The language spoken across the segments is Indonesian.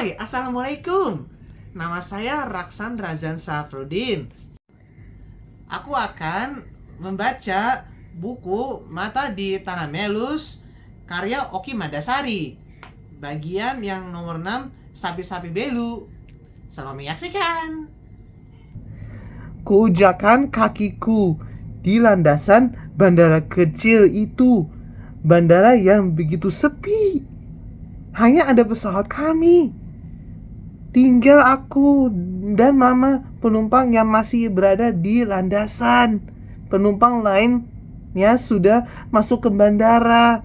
Hai, Assalamualaikum. Nama saya Raksan Razan Safrudin. Aku akan membaca buku Mata di Tanah Melus karya Oki Madasari. Bagian yang nomor 6, Sapi-sapi Belu. Selamat menyaksikan. Kujakan kakiku di landasan bandara kecil itu. Bandara yang begitu sepi. Hanya ada pesawat kami. Tinggal aku dan mama penumpang yang masih berada di landasan. Penumpang lainnya sudah masuk ke bandara.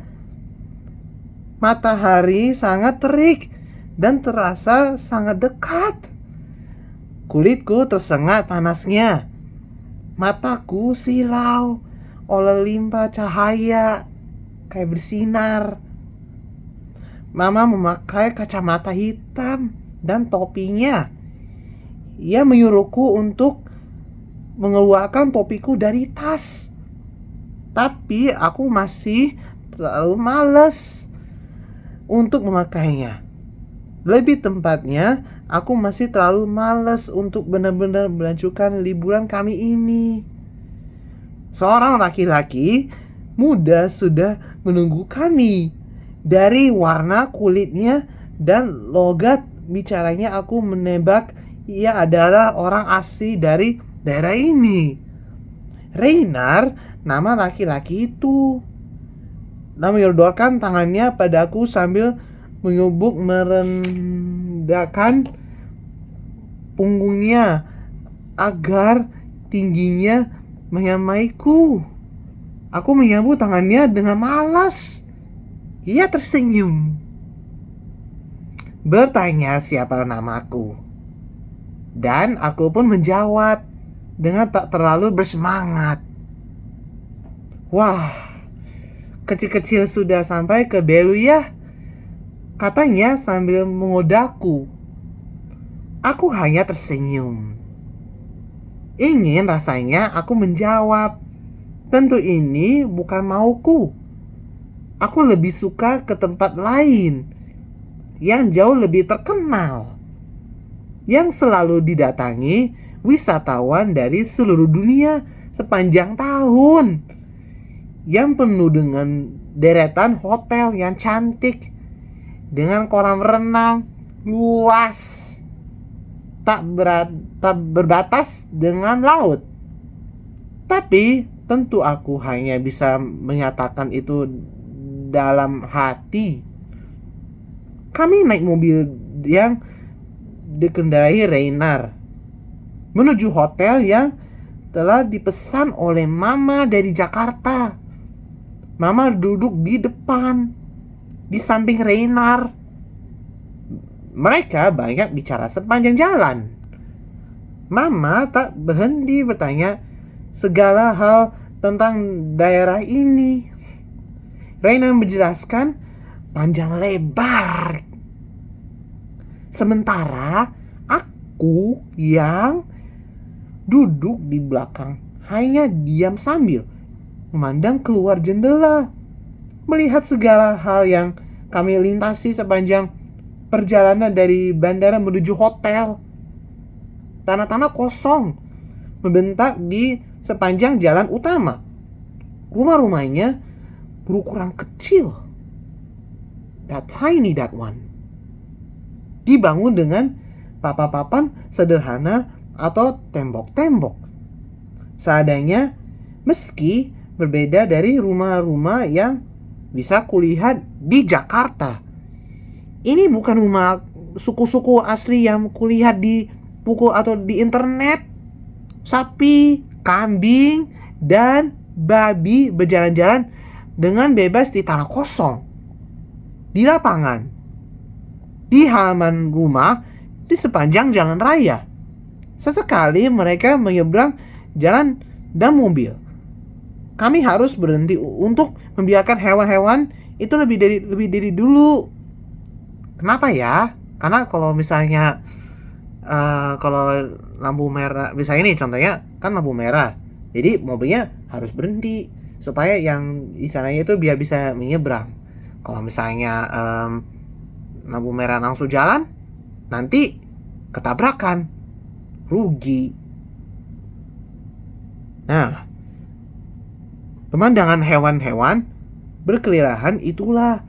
Matahari sangat terik dan terasa sangat dekat. Kulitku tersengat panasnya. Mataku silau oleh limpah cahaya kayak bersinar. Mama memakai kacamata hitam dan topinya. Ia menyuruhku untuk mengeluarkan topiku dari tas. Tapi aku masih terlalu malas untuk memakainya. Lebih tepatnya, aku masih terlalu malas untuk benar-benar melanjutkan liburan kami ini. Seorang laki-laki muda sudah menunggu kami. Dari warna kulitnya dan logat bicaranya aku menebak ia adalah orang asli dari daerah ini. Reinar, nama laki-laki itu. Dia menyodorkan tangannya padaku sambil menyubuk merendahkan punggungnya agar tingginya menyamaiku. Aku menyambut tangannya dengan malas. Ia tersenyum, bertanya siapa namaku. Dan aku pun menjawab dengan tak terlalu bersemangat. Wah, kecil-kecil sudah sampai ke Belu ya, katanya sambil mengodaku. Aku hanya tersenyum. Ingin rasanya aku menjawab, tentu ini bukan mauku. Aku lebih suka ke tempat lain yang jauh lebih terkenal, yang selalu didatangi wisatawan dari seluruh dunia sepanjang tahun, yang penuh dengan deretan hotel yang cantik, dengan kolam renang luas tak berbatas dengan laut. Tapi tentu aku hanya bisa menyatakan itu dalam hati. Kami naik mobil yang dikendarai Reinar menuju hotel yang telah dipesan oleh Mama dari Jakarta. Mama duduk di depan, di samping Reinar. Mereka banyak bicara sepanjang jalan. Mama tak berhenti bertanya segala hal tentang daerah ini. Reinar menjelaskan panjang lebar. Sementara aku yang duduk di belakang hanya diam sambil memandang keluar jendela, melihat segala hal yang kami lintasi sepanjang perjalanan dari bandara menuju hotel. Tanah-tanah kosong membentang di sepanjang jalan utama. Rumah-rumahnya berukuran kecil. That tiny, that one. Dibangun dengan papan-papan sederhana atau tembok-tembok seadanya, meski berbeda dari rumah-rumah yang bisa kulihat di Jakarta. Ini bukan rumah suku-suku asli yang kulihat di buku atau di internet. Sapi, kambing, dan babi berjalan-jalan dengan bebas di tanah kosong, di lapangan, di halaman rumah, di sepanjang jalan raya. Sesekali mereka menyeberang jalan dan mobil. Kami harus berhenti untuk membiarkan hewan-hewan itu lebih dari dulu. Kenapa ya? Karena kalau misalnya kalau lampu merah, misalnya ini contohnya kan lampu merah, jadi mobilnya harus berhenti supaya yang di sananya itu biar bisa menyeberang. Kalau misalnya lampu merah langsung jalan, nanti ketabrakan, rugi. Nah, pemandangan hewan-hewan berkeliaran itulah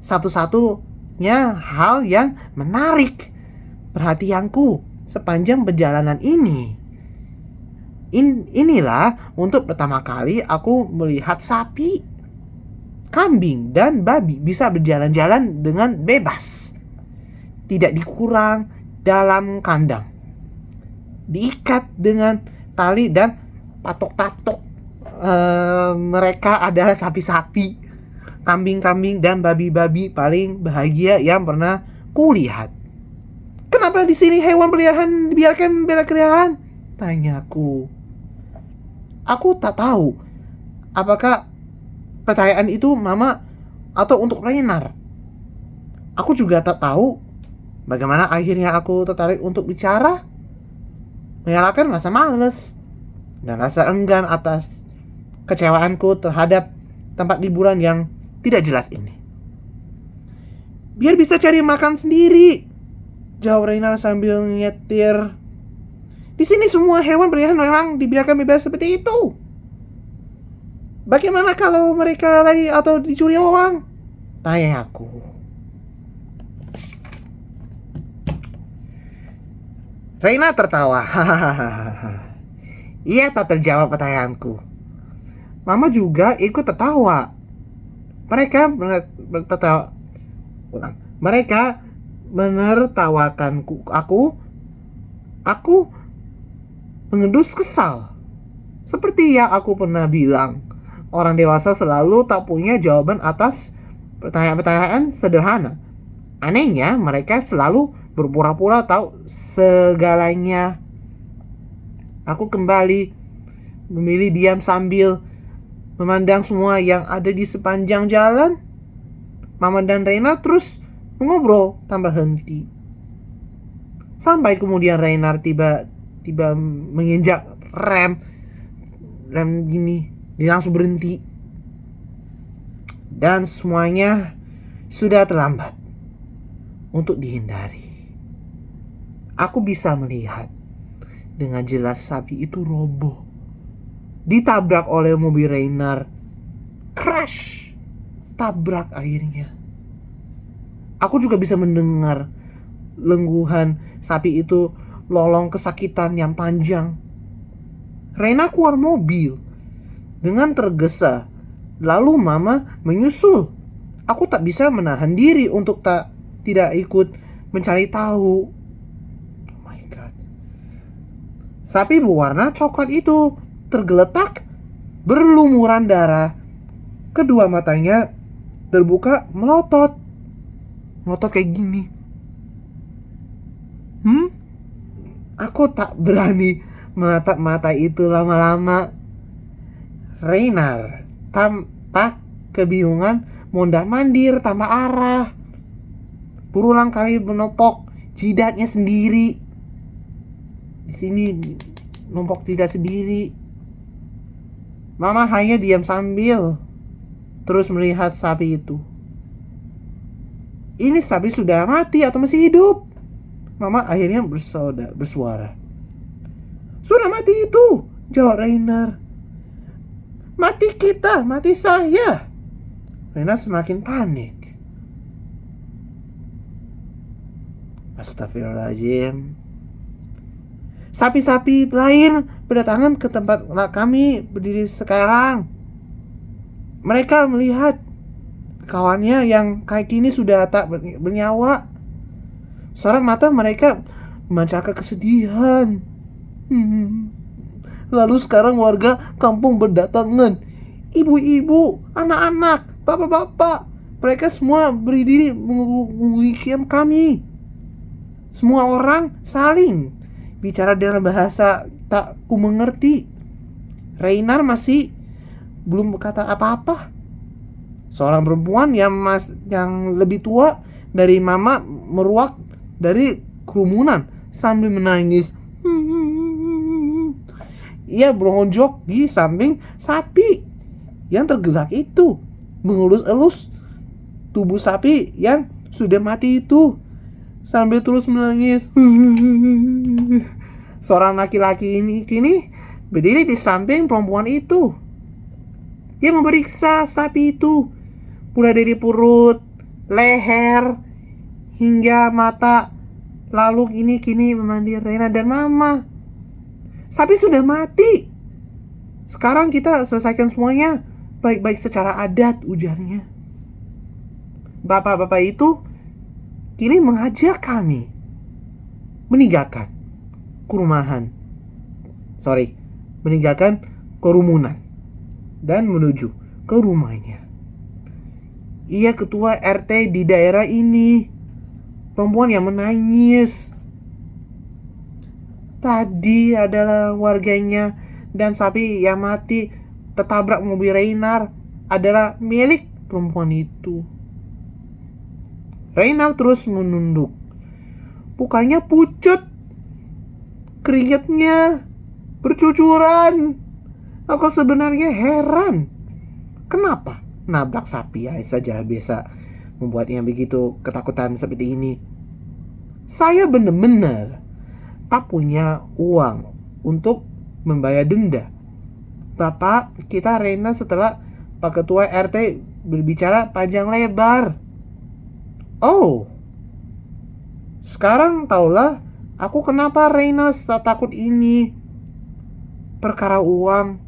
satu-satunya hal yang menarik perhatianku sepanjang perjalanan ini. Inilah untuk pertama kali aku melihat sapi, kambing, dan babi bisa berjalan-jalan dengan bebas, tidak dikurang dalam kandang, diikat dengan tali dan patok-patok. Mereka adalah sapi-sapi, kambing-kambing, dan babi-babi paling bahagia yang pernah kulihat. Kenapa di sini hewan peliharaan dibiarkan berkeliaran? Tanyaku. Aku tak tahu apakah pertanyaan itu Mama atau untuk Reynard. Aku juga tak tahu bagaimana akhirnya aku tertarik untuk bicara, menyalakan rasa malas dan rasa enggan atas kecewaanku terhadap tempat liburan yang tidak jelas ini. Biar bisa cari makan sendiri, jawab Reynard sambil nyetir. Di sini semua hewan peliharaan memang dibiarkan bebas seperti itu. Bagaimana kalau mereka lari atau dicuri orang? Tanya aku. Reynard tertawa. Ia tak terjawab pertanyaanku. Mama juga ikut tertawa. Mereka menertawakan aku. Aku mengendus kesal. Seperti yang aku pernah bilang, orang dewasa selalu tak punya jawaban atas pertanyaan-pertanyaan sederhana. Anehnya, mereka selalu berpura-pura tahu segalanya. Aku kembali memilih diam sambil memandang semua yang ada di sepanjang jalan. Mama dan Reynard terus mengobrol tanpa henti. Sampai kemudian Reynard tiba menginjak rem gini, dia langsung berhenti. Dan semuanya sudah terlambat untuk dihindari. Aku bisa melihat dengan jelas sapi itu roboh, ditabrak oleh mobil Reynard. Crash! Tabrak akhirnya. Aku juga bisa mendengar lengguhan sapi itu lolong kesakitan yang panjang. Reynard keluar mobil dengan tergesa. Lalu Mama menyusul. Aku tak bisa menahan diri untuk tidak ikut mencari tahu. Oh my God. Sapi berwarna coklat itu tergeletak berlumuran darah. Kedua matanya terbuka melotot. Melotot kayak gini. Aku tak berani menatap mata itu lama-lama. Reynard tampak kebingungan, mondar-mandir tanpa arah. Berulang kali menopok jidatnya sendiri. Di sini nopok jidat sendiri. Mama hanya diam sambil terus melihat sapi itu. Ini sapi sudah mati atau masih hidup? Mama akhirnya bersuara. Sudah mati itu, jawab Reynard. Mati kita, mati saya. Reynard semakin panik. Astagfirullahaladzim. Sapi-sapi lain berdatangan ke tempat kami berdiri sekarang. Mereka melihat kawannya yang kayak gini sudah tak bernyawa. Sorot mata mereka memancarkan kesedihan. Lalu sekarang warga kampung berdatangan. Ibu-ibu, anak-anak, bapak-bapak, mereka semua berdiri mengugikan kami. Semua orang saling bicara dengan bahasa tak ku mengerti. Reynard masih belum berkata apa-apa. Seorang perempuan yang lebih tua dari Mama meruak dari kerumunan sambil menangis. Ia beronjok di samping sapi yang tergerak itu, mengelus-elus tubuh sapi yang sudah mati itu. sambil terus menangis. Seorang laki-laki ini kini berdiri di samping perempuan itu. Dia memeriksa sapi itu, mulai dari perut, leher, hingga mata. Lalu kini memanggil Reina dan Mama. Sapi sudah mati. Sekarang kita selesaikan semuanya baik-baik secara adat, ujarnya. Bapak-bapak itu kini mengajak kami meninggalkan kerumunan dan menuju ke rumahnya. Ia ketua RT di daerah ini. Perempuan yang menangis tadi adalah warganya, dan sapi yang mati tertabrak mobil Reinar adalah milik perempuan itu. Reinar terus menunduk. Mukanya pucat, keringatnya bercucuran. Aku sebenarnya heran, kenapa nabrak sapi saja bisa membuatnya begitu ketakutan seperti ini. Saya benar-benar tak punya uang untuk membayar denda. Bapak, kita Reina setelah Pak Ketua RT berbicara panjang lebar. Oh, sekarang taulah aku kenapa Reina takut ini. Perkara uang.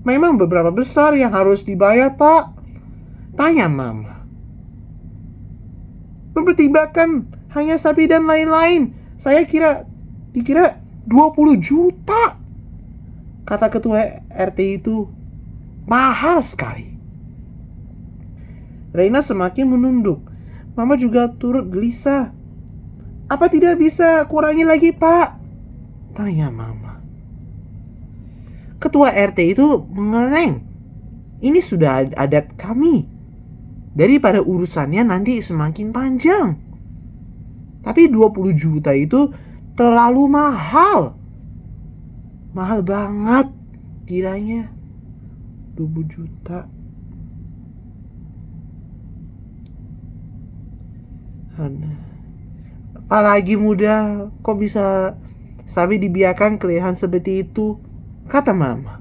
Memang beberapa besar yang harus dibayar, Pak? Tanya Mama. Mempertimbangkan hanya sapi dan lain-lain, saya dikira 20 juta. Kata Ketua RT itu. Mahal sekali. Reina semakin menunduk. Mama juga turut gelisah. Apa tidak bisa kurangi lagi, Pak? Tanya Mama. Ketua RT itu mengeleng. Ini sudah adat kami. Daripada urusannya nanti semakin panjang. Tapi 20 juta itu terlalu mahal. Mahal banget kiranya. 20 juta. Apalagi muda, kok bisa sampai dibiarkan kelihatan seperti itu? Kata Mama.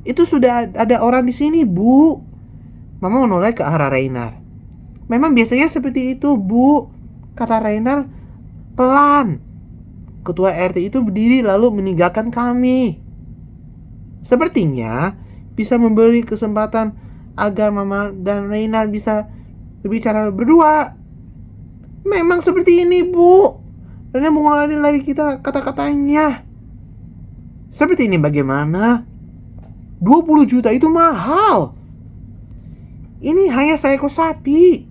Itu sudah ada orang di sini, Bu. Mama menoleh ke arah Reinar. Memang biasanya seperti itu, Bu. Kata Reinar pelan. Ketua RT itu berdiri lalu meninggalkan kami. Sepertinya bisa memberi kesempatan agar Mama dan Reinar bisa berbicara berdua. Memang seperti ini, Bu. Reina mengulangi lagi kita kata-katanya. Seperti ini bagaimana? 20 juta itu mahal. Ini hanya seekor sapi.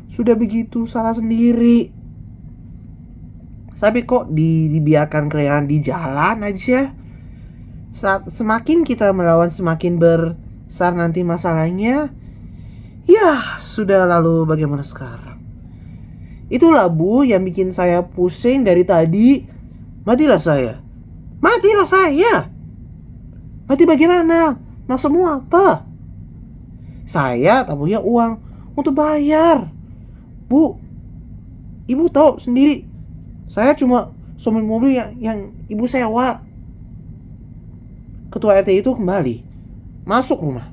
Sudah begitu salah sendiri. Sapi kok dibiarkan kelihatan di jalan aja. Semakin kita melawan semakin besar nanti masalahnya. Ya, sudah, lalu bagaimana sekarang? Itulah, Bu, yang bikin saya pusing dari tadi. Matilah saya. Mati bagaimana? Maksudmu apa? Saya tak punya uang untuk bayar. Bu, Ibu tahu sendiri, saya cuma suami mobil yang Ibu sewa. Ketua RT itu kembali masuk rumah.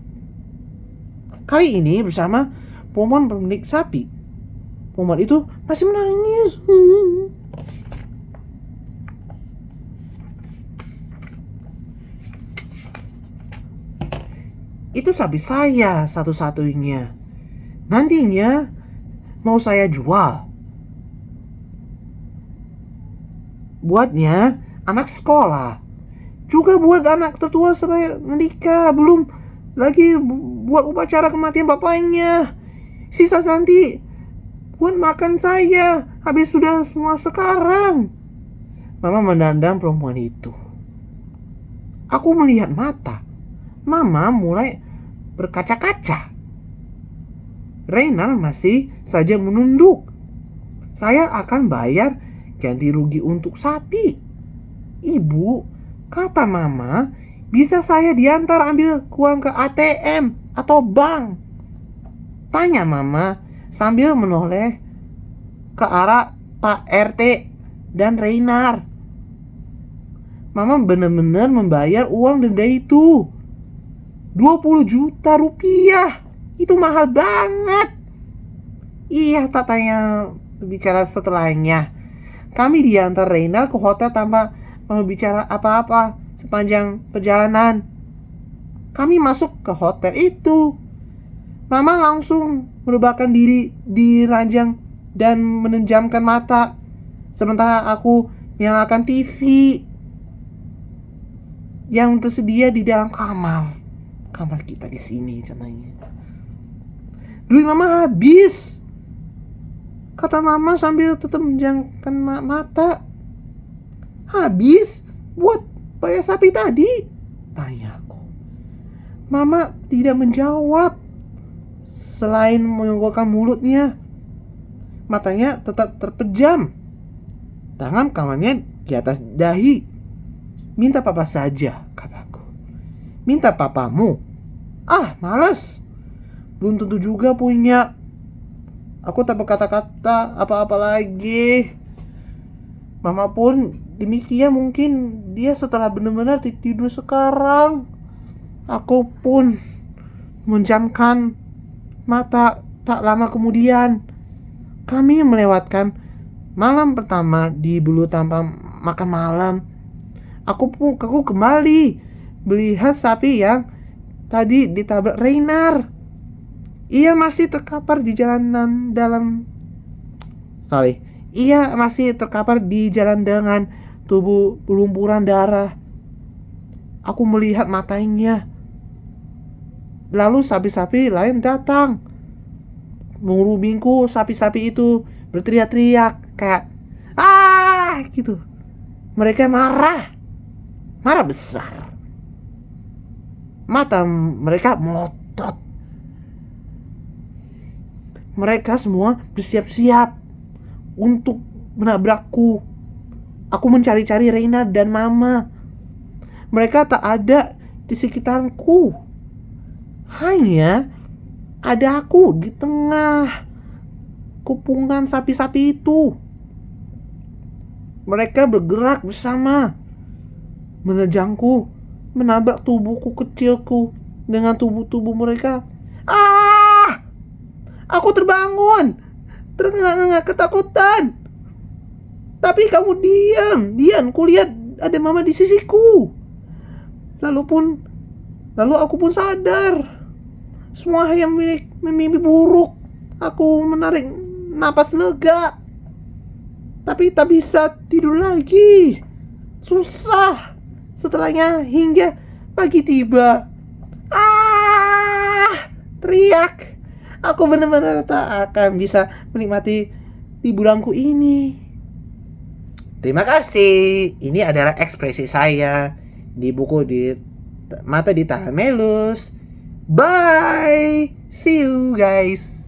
Kali ini bersama perempuan pemilik sapi. Perempuan itu masih menangis. Itu sapi saya satu-satunya. Nantinya mau saya jual. Buatnya anak sekolah. Juga buat anak tertua supaya menikah. Belum lagi buat upacara kematian bapaknya. Sisa nanti buat makan saya. Habis sudah semua sekarang. Mama memandang perempuan itu. Aku melihat mata. Mama mulai berkaca-kaca. Reinar masih saja menunduk. Saya akan bayar ganti rugi untuk sapi. Ibu, kata Mama, bisa saya diantar ambil uang ke ATM atau bank? Tanya Mama sambil menoleh ke arah Pak RT dan Reinar. Mama benar-benar membayar uang denda itu. 20 juta rupiah. Itu mahal banget. Iya, tak tanya bicara setelahnya. Kami diantar Reinar ke hotel tanpa berbicara apa-apa sepanjang perjalanan. Kami masuk ke hotel itu. Mama langsung merebahkan diri di ranjang dan menenjamkan mata. Sementara aku menyalakan TV yang tersedia di dalam kamar kita di sini contohnya. Duit Mama habis, kata Mama sambil tetap menjamkan mata. Habis buat bayar sapi tadi? Tanya aku. Mama tidak menjawab. Selain menggolokkan mulutnya, matanya tetap terpejam. Tangan kanannya di atas dahi. Minta papa saja, kataku. Minta papamu? Ah, males. Belum tentu juga punya. Aku tak berkata-kata apa-apa lagi. Mama pun demikian, mungkin dia setelah benar-benar tidur sekarang. Aku pun menjamkan mata. Tak lama kemudian kami melewatkan malam pertama di Bulu tanpa makan malam. Aku kembali melihat sapi yang tadi ditabrak Reinar. Ia masih terkapar di jalan dengan tubuh berlumuran darah. Aku melihat matanya. Lalu sapi-sapi lain datang mengeruminku. Sapi-sapi itu berteriak-teriak kayak ah gitu. Mereka marah besar. Mata mereka melotot. Mereka semua bersiap-siap untuk menabrakku. Aku mencari-cari Reina dan Mama. Mereka tak ada di sekitarku. Hanya ada aku di tengah kepungan sapi-sapi itu. Mereka bergerak bersama, menerjangku, menabrak tubuhku kecilku dengan tubuh mereka. Ah! Aku terbangun, terengah-engah ketakutan. Tapi kamu diam. Kulihat ada Mama di sisiku. Lalu aku pun sadar. Semua hanya mimpi buruk. Aku menarik napas lega, tapi tak bisa tidur lagi. Susah. Setelahnya hingga pagi tiba. Teriak. Aku benar-benar tak akan bisa menikmati liburanku ini. Terima kasih. Ini adalah ekspresi saya di buku di Mata di Tahamelus. Bye. See you guys.